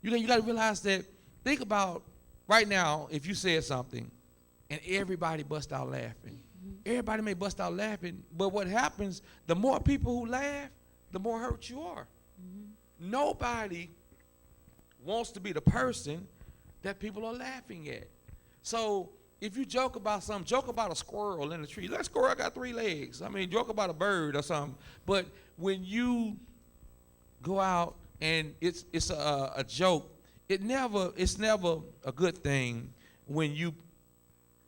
You got to realize that. Think about right now if you said something, and everybody bust out laughing. Everybody may bust out laughing, but what happens? The more people who laugh, the more hurt you are. Nobody wants to be the person that people are laughing at. So if you joke about something, joke about a squirrel in the tree. That squirrel got 3 legs. I mean, joke about a bird or something. But when you go out and it's a joke, it's never a good thing when you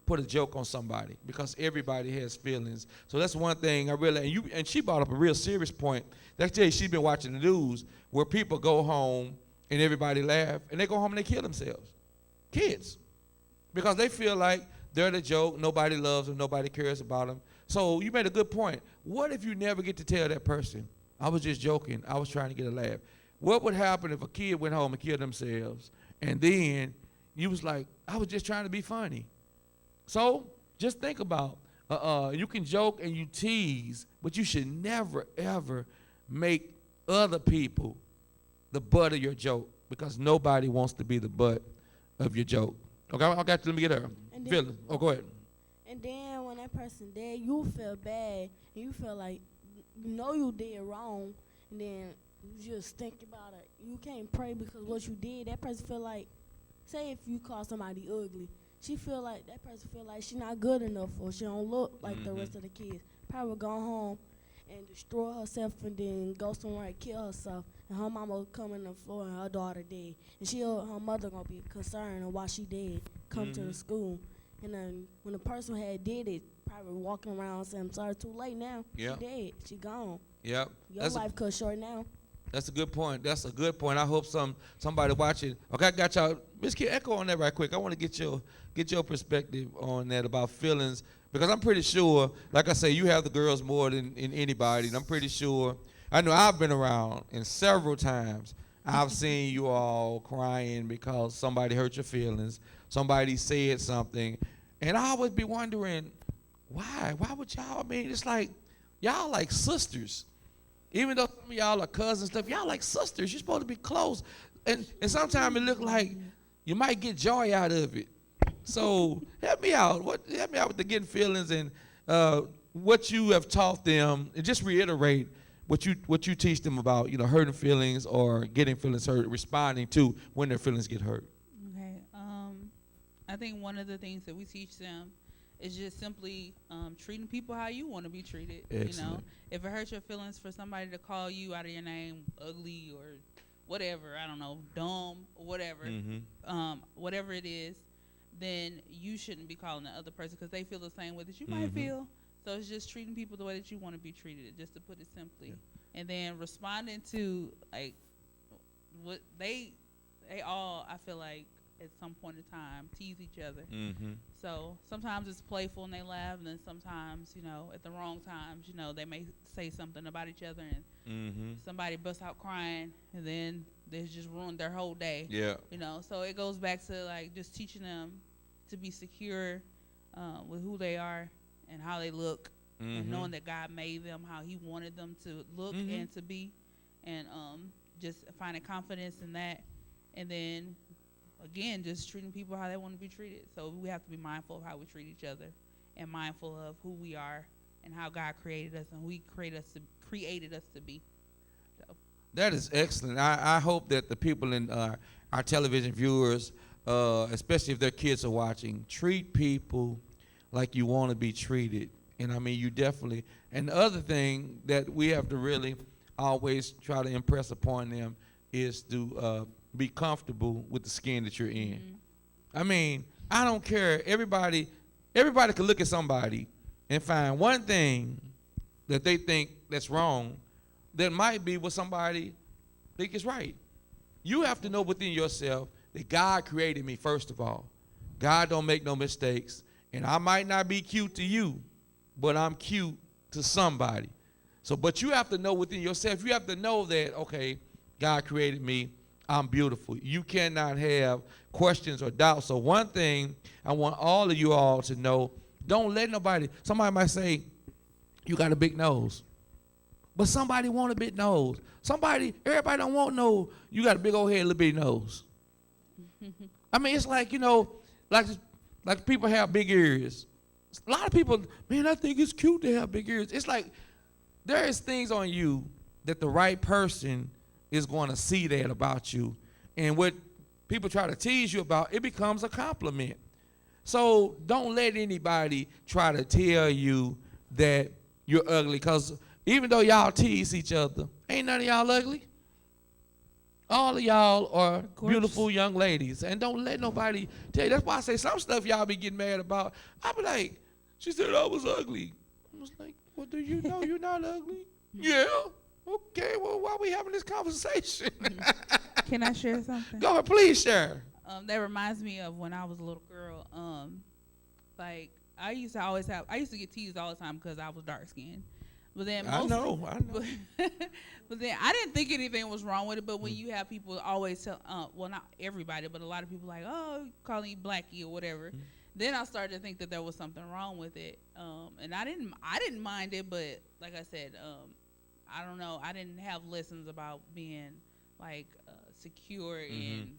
put a joke on somebody because everybody has feelings. So that's one thing I really and she brought up a real serious point. That's tell you she's been watching the news where people go home and everybody laugh and they go home and they kill themselves. Kids. Because they feel like they're the joke, nobody loves them, nobody cares about them. So you made a good point. What if you never get to tell that person, I was just joking, I was trying to get a laugh? What would happen if a kid went home and killed themselves and then you was like, I was just trying to be funny? So just think about, you can joke and you tease, but you should never, ever make other people the butt of your joke because nobody wants to be the butt of your joke. Okay, I got to let me get her. Feeling. Oh, go ahead. And then when that person dead, you feel bad and you feel like you know you did wrong, and then you just think about it. You can't pray because what you did. That person feel like, say if you call somebody ugly, she feel like that person feel like she not good enough or she don't look like the rest of the kids. Probably go home and destroy herself and then go somewhere and kill herself. And her mama will come in the floor and her daughter dead. And her mother gonna be concerned of why she dead. Come to the school. And then when the person had did it, probably walking around saying, I'm sorry, too late now. Yep. She dead. She gone. Yep. Your life cut short now. That's a good point. That's a good point. I hope somebody watching. Okay, I got y'all. Miss Kid, echo on that right quick. I want to get your perspective on that about feelings because I'm pretty sure, like I say, you have the girls more than anybody, and I'm pretty sure. I know I've been around, and several times I've seen you all crying because somebody hurt your feelings, somebody said something, and I always be wondering why. Why would y'all? I mean, it's like y'all like sisters. Even though some of y'all are cousins and stuff, y'all like sisters. You're supposed to be close. And sometimes it look like you might get joy out of it. So help me out. Help me out with the getting feelings and what you have taught them. And just reiterate what you teach them about, hurting feelings or getting feelings hurt, responding to when their feelings get hurt. Okay. I think one of the things that we teach them is just simply treating people how you want to be treated. Excellent. If it hurts your feelings for somebody to call you out of your name ugly or whatever, I don't know, dumb or whatever, whatever it is, then you shouldn't be calling the other person because they feel the same way that you might feel. So it's just treating people the way that you want to be treated, just to put it simply. Yeah. And then responding to like what they all, I feel like, at some point in time tease each other. So sometimes it's playful and they laugh, and then sometimes, at the wrong times, they may say something about each other and somebody busts out crying and then they just ruined their whole day. Yeah. So it goes back to like just teaching them to be secure with who they are and how they look, and knowing that God made them how he wanted them to look and to be, and just finding confidence in that. And then again, just treating people how they want to be treated. So we have to be mindful of how we treat each other and mindful of who we are and how God created us and who he created us to be. So. That is excellent. I hope that the people in our television viewers, especially if their kids are watching, treat people like you want to be treated. And I mean, you definitely. And the other thing that we have to really always try to impress upon them is to be comfortable with the skin that you're in. I mean, I don't care. Everybody can look at somebody and find one thing that they think that's wrong that might be what somebody think is right. You have to know within yourself that God created me, first of all. God don't make no mistakes. And I might not be cute to you, but I'm cute to somebody. So, but you have to know within yourself, you have to know that, okay, God created me, I'm beautiful. You cannot have questions or doubts. So one thing I want all of you all to know, don't let somebody might say, you got a big nose. but somebody want a big nose. Everybody don't want no, you got a big old head, little bitty nose. I mean, it's like, like people have big ears. A lot of people, man, I think it's cute to have big ears. It's like there is things on you that the right person is going to see that about you. And what people try to tease you about, it becomes a compliment. So don't let anybody try to tell you that you're ugly, because even though y'all tease each other, ain't none of y'all ugly. All of y'all are beautiful young ladies, and don't let nobody tell you. That's why I say some stuff y'all be getting mad about. I be like, she said I was ugly. I was like, well, do you know you're not ugly? Yeah. Okay, well, why are we having this conversation? Can I share something? Go ahead, please share. That reminds me of when I was a little girl. Like I used to get teased all the time because I was dark skinned. But then I know. But then I didn't think anything was wrong with it. But when you have people always tell, well, not everybody, but a lot of people like, oh, calling you blackie or whatever. Then I started to think that there was something wrong with it. And I didn't mind it, but like I said, I don't know. I didn't have lessons about being like secure in,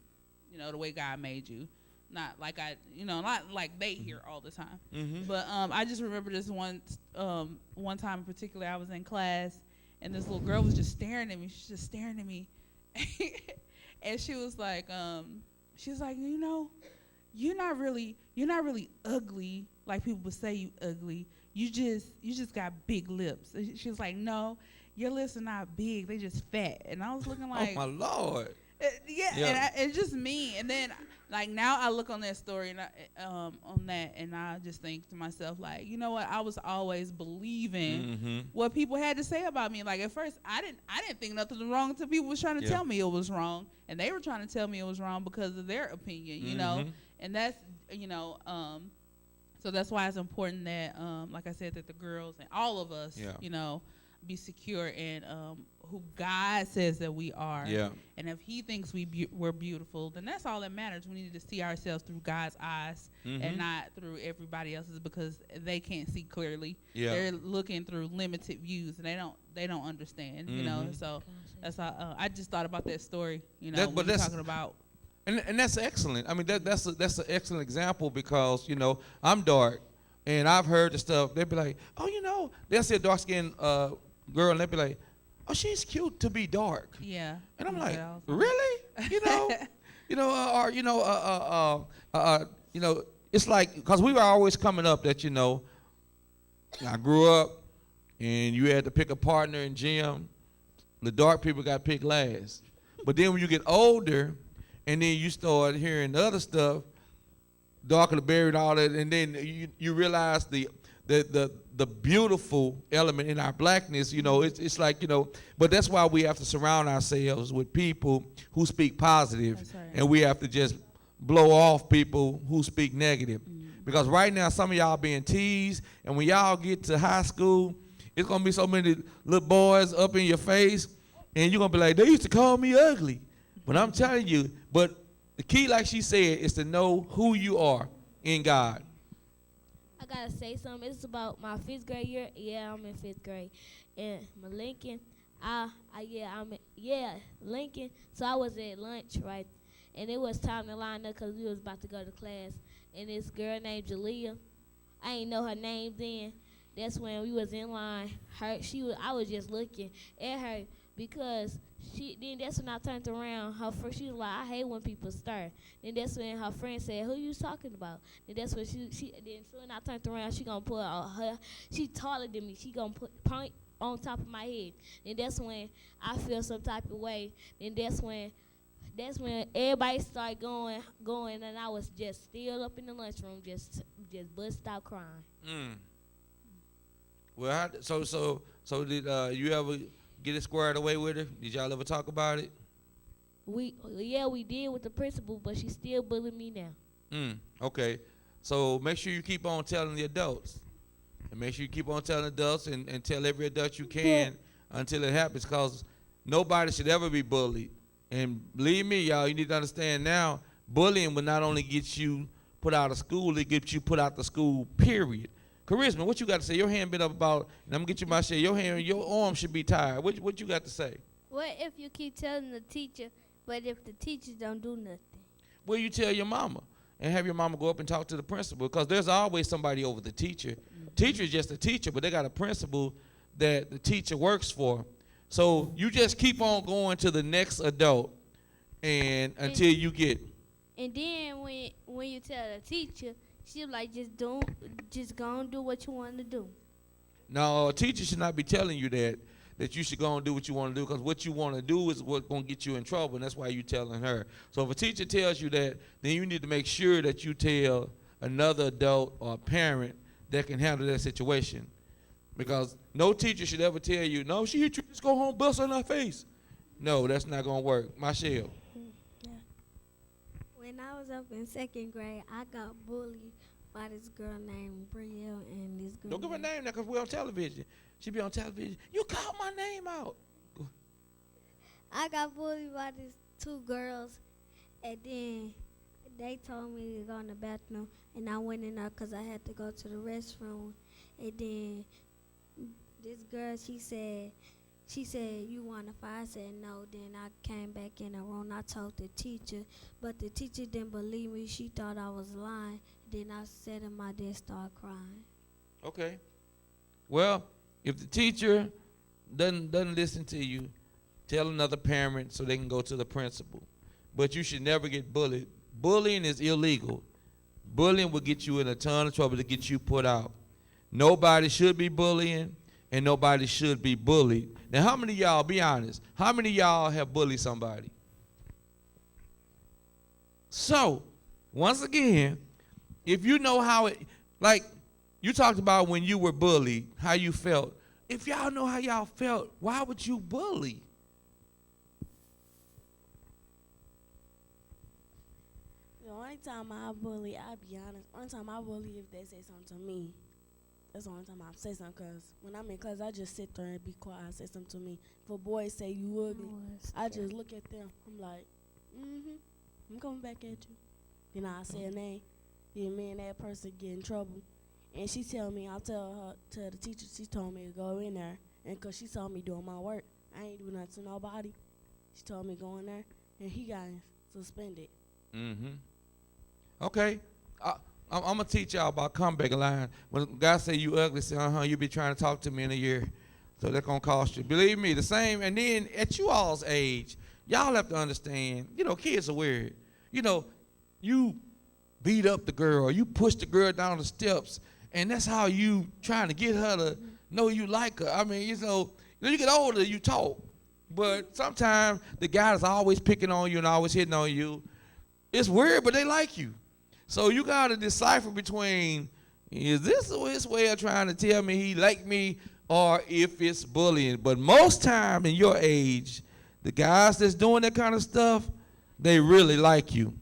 the way God made you. Not like not like they hear all the time. But I just remember this one time in particular. I was in class, and this little girl was just staring at me. She's just staring at me, and she was like, you're not really ugly like people would say you ugly. You just got big lips. She was like, no, your lips are not big. They just fat. And I was looking like, oh my Lord. Yeah. And it's just me. And then like now I look on that story and I just think to myself, like, you know what? I was always believing what people had to say about me. Like at first I didn't think nothing was wrong until people was trying to tell me it was wrong, and they were trying to tell me it was wrong because of their opinion, you know. And that's so that's why it's important that like I said, that the girls and all of us, be secure in who God says that we are. Yeah. And if He thinks we're beautiful, then that's all that matters. We need to see ourselves through God's eyes and not through everybody else's, because they can't see clearly. Yeah. They're looking through limited views, and they don't understand. You know. So that's how I just thought about that story. You know, when you're talking about. And that's excellent. I mean, that's an excellent example, because I'm dark, and I've heard the stuff. They'd be like, oh, they'll see a dark skinned girl, and they'd be like, oh, she's cute to be dark. Yeah. And I'm like, really? It's like, because we were always coming up that, I grew up and you had to pick a partner in gym. The dark people got picked last. But then when you get older and then you start hearing the other stuff, darker the berry and all that, and then you realize the beautiful element in our blackness, it's like, but that's why we have to surround ourselves with people who speak positive, and we have to just blow off people who speak negative. Because right now, some of y'all being teased, and when y'all get to high school, it's going to be so many little boys up in your face, and you're going to be like, they used to call me ugly. But I'm telling you, but the key, like she said, is to know who you are in God. I gotta say something. It's about my 5th grade year. Yeah, I'm in 5th grade, and my Lincoln. Lincoln. So I was at lunch, right, and it was time to line up because we was about to go to class. And this girl named Jalea, I ain't know her name then. That's when we was in line. I was just looking at her because then that's when I turned around. She was like, I hate when people start. Then that's when her friend said, who you talking about? Then that's when so when I turned around, she gonna put she taller than me. She gonna put point on top of my head. Then that's when I feel some type of way. Then that's when everybody started going, and I was just still up in the lunchroom, just bust out crying. Well, so did you ever get it squared away with her? Did y'all ever talk about it? We did with the principal, but she still bullying me now. Okay. So make sure you keep on telling the adults. And make sure you keep on telling adults and tell every adult you can until it happens, because nobody should ever be bullied. And believe me, y'all, you need to understand now, bullying will not only get you put out of school, it gets you put out the school, period. Charisma, what you got to say? Your hand been up about, and I'm gonna get you my share. Your arm should be tired. What you got to say? What if you keep telling the teacher, but if the teachers don't do nothing? Well, you tell your mama and have your mama go up and talk to the principal, because there's always somebody over the teacher. Teacher is just a teacher, but they got a principal that the teacher works for. So you just keep on going to the next adult and until you get. And then when you tell the teacher, she like just go and do what you want to do. No, a teacher should not be telling you that you should go and do what you want to do, because what you want to do is what's going to get you in trouble, and that's why you're telling her. So if a teacher tells you that, then you need to make sure that you tell another adult or parent that can handle that situation. Because no teacher should ever tell you, no, she hit you, just go home, bust her in her face. No, that's not going to work. Michelle. When I was up in 2nd grade, I got bullied by this girl named Brielle and this girl. Don't give her name now, because we're on television. She be on television. You called my name out. I got bullied by these 2 girls, and then they told me to go in the bathroom, and I went in there because I had to go to the restroom. And then this girl, she said, you want to fight? I said, no. Then I came back in the room. I told the teacher, but the teacher didn't believe me. She thought I was lying. Then I sat in my desk, started crying. Okay. Well, if the teacher doesn't listen to you, tell another parent so they can go to the principal. But you should never get bullied. Bullying is illegal. Bullying will get you in a ton of trouble to get you put out. Nobody should be bullying, and nobody should be bullied. Now, how many of y'all, be honest, how many of y'all have bullied somebody? So, once again, if you know how it, like you talked about when you were bullied, how you felt. If y'all know how y'all felt, why would you bully? The only time I bully, I'll be honest, only time I bully if they say something to me. That's the only time I say something, because when I'm in class, I just sit there and be quiet and say something to me. If a boy say you ugly, I just look at them. I'm like, I'm coming back at you. Then I say a name. Then me and that person get in trouble. And she tell me, I'll tell the teacher, she told me to go in there. And because she saw me doing my work, I ain't do nothing to nobody. She told me go in there, and he got suspended. Okay. I'm going to teach y'all about comeback line. When guys say you ugly, say, you be trying to talk to me in a year. So that's going to cost you. Believe me, the same. And then at you all's age, y'all have to understand, kids are weird. You beat up the girl, or you push the girl down the steps, and that's how you trying to get her to know you like her. I mean, you get older, you talk. But sometimes the guys are always picking on you and always hitting on you. It's weird, but they like you. So you got to decipher between, is this his way of trying to tell me he like me, or if it's bullying. But most time in your age, the guys that's doing that kind of stuff, they really like you.